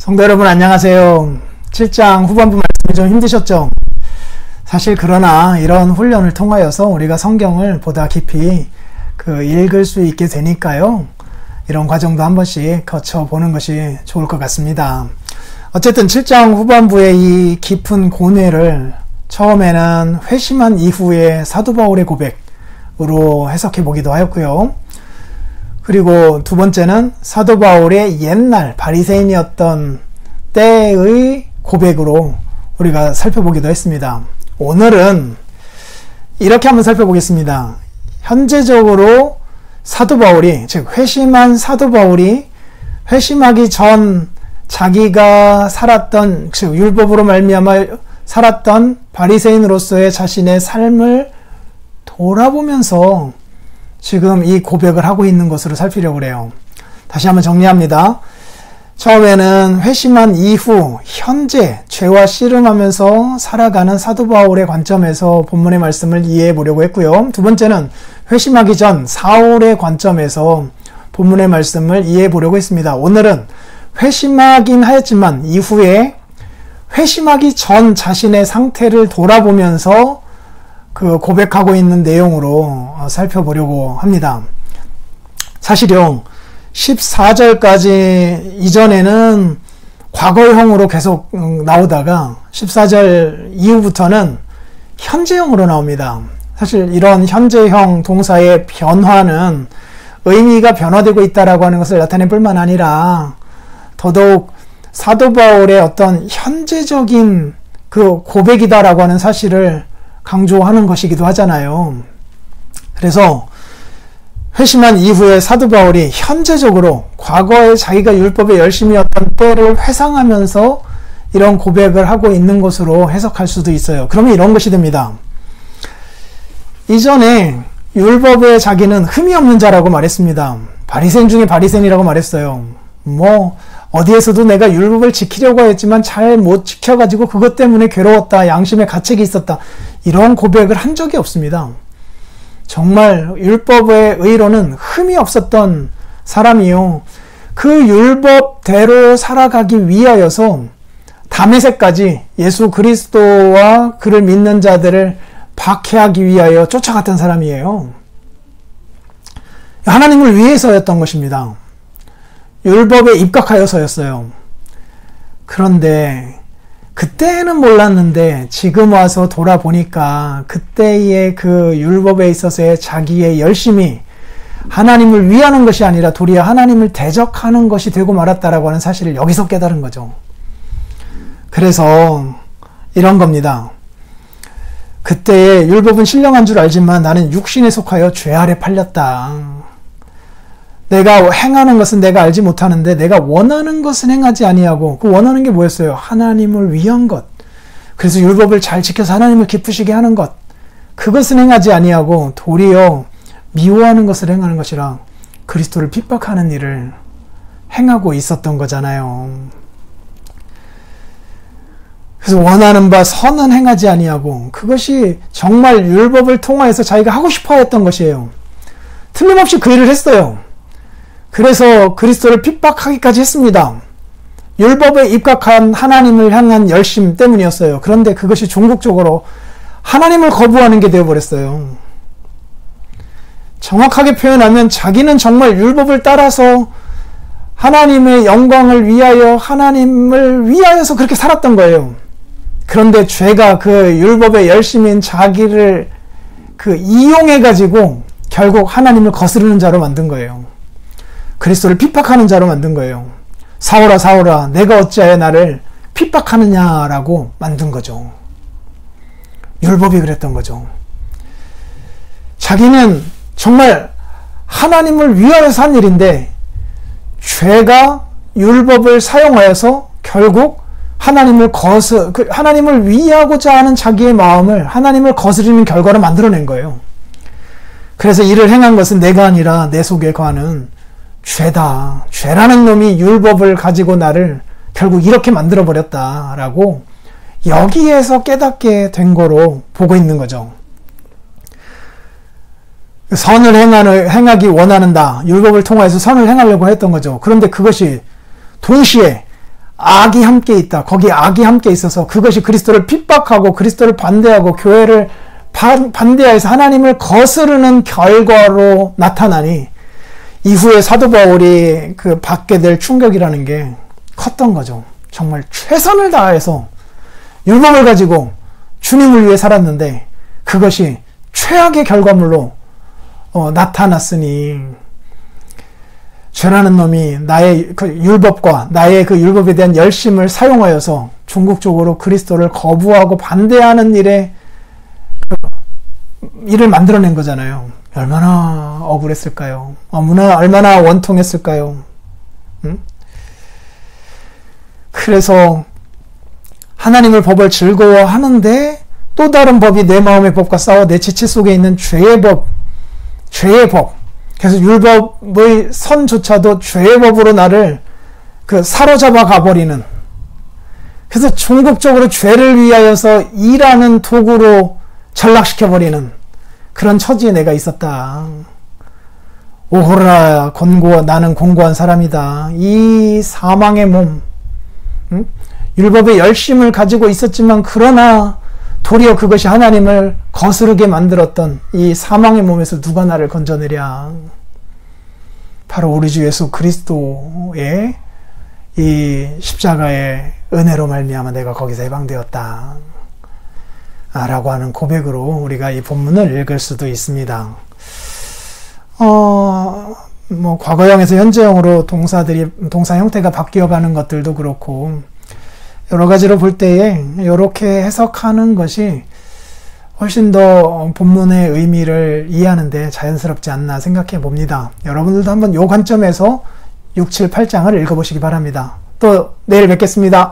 성도 여러분 안녕하세요. 7장 후반부 말씀이 좀 힘드셨죠? 사실 그러나 이런 훈련을 통하여서 우리가 성경을 보다 깊이 읽을 수 있게 되니까요. 이런 과정도 한 번씩 거쳐보는 것이 좋을 것 같습니다. 어쨌든 7장 후반부의 이 깊은 고뇌를 처음에는 회심한 이후의 사도 바울의 고백으로 해석해 보기도 하였고요. 그리고 두 번째는 사도 바울의 옛날 바리새인이었던 때의 고백으로 우리가 살펴보기도 했습니다. 오늘은 이렇게 한번 살펴보겠습니다. 현재적으로 사도 바울이, 즉 회심한 사도 바울이 회심하기 전 자기가 살았던, 즉 율법으로 말미암아 살았던 바리새인으로서의 자신의 삶을 돌아보면서 지금 이 고백을 하고 있는 것으로 살피려고 해요. 다시 한번 정리합니다. 처음에는 회심한 이후 현재 죄와 씨름하면서 살아가는 사도 바울의 관점에서 본문의 말씀을 이해해 보려고 했고요. 두 번째는 회심하기 전 사울의 관점에서 본문의 말씀을 이해해 보려고 했습니다. 오늘은 회심하긴 하였지만 이후에 회심하기 전 자신의 상태를 돌아보면서 고백하고 있는 내용으로 살펴보려고 합니다. 사실요, 14절까지 이전에는 과거형으로 계속 나오다가 14절 이후부터는 현재형으로 나옵니다. 사실 이런 현재형 동사의 변화는 의미가 변화되고 있다라고 하는 것을 나타낼 뿐만 아니라 더더욱 사도 바울의 어떤 현재적인 고백이다라고 하는 사실을 강조하는 것이기도 하잖아요. 그래서 회심한 이후에 사도 바울이 현재적으로 과거에 자기가 율법에 열심이었던 때를 회상하면서 이런 고백을 하고 있는 것으로 해석할 수도 있어요. 그러면 이런 것이 됩니다. 이전에 율법에 자기는 흠이 없는 자라고 말했습니다. 바리새인 중에 바리새인이라고 말했어요. 어디에서도 내가 율법을 지키려고 했지만 잘 못 지켜가지고 그것 때문에 괴로웠다. 양심의 가책이 있었다. 이런 고백을 한 적이 없습니다. 정말 율법의 의로는 흠이 없었던 사람이요. 그 율법대로 살아가기 위하여서 다메섹까지 예수 그리스도와 그를 믿는 자들을 박해하기 위하여 쫓아갔던 사람이에요. 하나님을 위해서였던 것입니다. 율법에 입각하여서였어요. 그런데 그때는 몰랐는데 지금 와서 돌아보니까 그때의 그 율법에 있어서의 자기의 열심이 하나님을 위하는 것이 아니라 도리어 하나님을 대적하는 것이 되고 말았다라고 하는 사실을 여기서 깨달은 거죠. 그래서 이런 겁니다. 그때의 율법은 신령한 줄 알지만 나는 육신에 속하여 죄 아래 팔렸다. 내가 행하는 것은 내가 알지 못하는데 내가 원하는 것은 행하지 아니하고, 그 원하는 게 뭐였어요? 하나님을 위한 것. 그래서 율법을 잘 지켜서 하나님을 기쁘시게 하는 것. 그것은 행하지 아니하고 도리어 미워하는 것을 행하는 것이라 그리스도를 핍박하는 일을 행하고 있었던 거잖아요. 그래서 원하는 바 선은 행하지 아니하고, 그것이 정말 율법을 통하여서 자기가 하고 싶어 했던 것이에요. 틀림없이 그 일을 했어요. 그래서 그리스도를 핍박하기까지 했습니다. 율법에 입각한 하나님을 향한 열심 때문이었어요. 그런데 그것이 종국적으로 하나님을 거부하는 게 되어버렸어요. 정확하게 표현하면 자기는 정말 율법을 따라서 하나님의 영광을 위하여, 하나님을 위하여서 그렇게 살았던 거예요. 그런데 죄가 그 율법의 열심인 자기를 이용해가지고 결국 하나님을 거스르는 자로 만든 거예요. 그리스도를 핍박하는 자로 만든 거예요. 사울아 사울아 내가 어찌하여 나를 핍박하느냐라고 만든 거죠. 율법이 그랬던 거죠. 자기는 정말 하나님을 위하여서 한 일인데 죄가 율법을 사용하여서 결국 하나님을 위하고자 하는 자기의 마음을 하나님을 거스르는 결과를 만들어낸 거예요. 그래서 이를 행한 것은 내가 아니라 내 속에 거하는 죄다. 죄라는 놈이 율법을 가지고 나를 결국 이렇게 만들어버렸다라고 여기에서 깨닫게 된 거로 보고 있는 거죠. 선을 행하기 원하는다. 율법을 통해서 선을 행하려고 했던 거죠. 그런데 그것이 동시에 악이 함께 있다. 거기 악이 함께 있어서 그것이 그리스도를 핍박하고 그리스도를 반대하고 교회를 반대하여서 하나님을 거스르는 결과로 나타나니 이후에 사도 바울이 그 받게 될 충격이라는 게 컸던 거죠. 정말 최선을 다해서 율법을 가지고 주님을 위해 살았는데 그것이 최악의 결과물로 나타났으니 죄라는 놈이 나의 그 율법과 나의 그 율법에 대한 열심을 사용하여서 궁극적으로 그리스도를 거부하고 반대하는 일을 만들어낸 거잖아요. 얼마나 억울했을까요? 얼마나 원통했을까요? 응? 그래서 하나님의 법을 즐거워하는데 또 다른 법이 내 마음의 법과 싸워 내 지체 속에 있는 죄의 법. 그래서 율법의 선조차도 죄의 법으로 나를 사로잡아 가버리는. 그래서 궁극적으로 죄를 위하여서 일하는 도구로 전락시켜버리는 그런 처지에 내가 있었다. 오호라 나는 곤고한 사람이다. 이 사망의 몸, 응? 율법의 열심을 가지고 있었지만 그러나 도리어 그것이 하나님을 거스르게 만들었던 이 사망의 몸에서 누가 나를 건져내랴. 바로 우리 주 예수 그리스도의 이 십자가의 은혜로 말미암아 내가 거기서 해방되었다 라고 하는 고백으로 우리가 이 본문을 읽을 수도 있습니다. 과거형에서 현재형으로 동사 형태가 바뀌어가는 것들도 그렇고 여러 가지로 볼 때에 이렇게 해석하는 것이 훨씬 더 본문의 의미를 이해하는 데 자연스럽지 않나 생각해 봅니다. 여러분들도 한번 이 관점에서 6, 7, 8장을 읽어보시기 바랍니다. 또 내일 뵙겠습니다.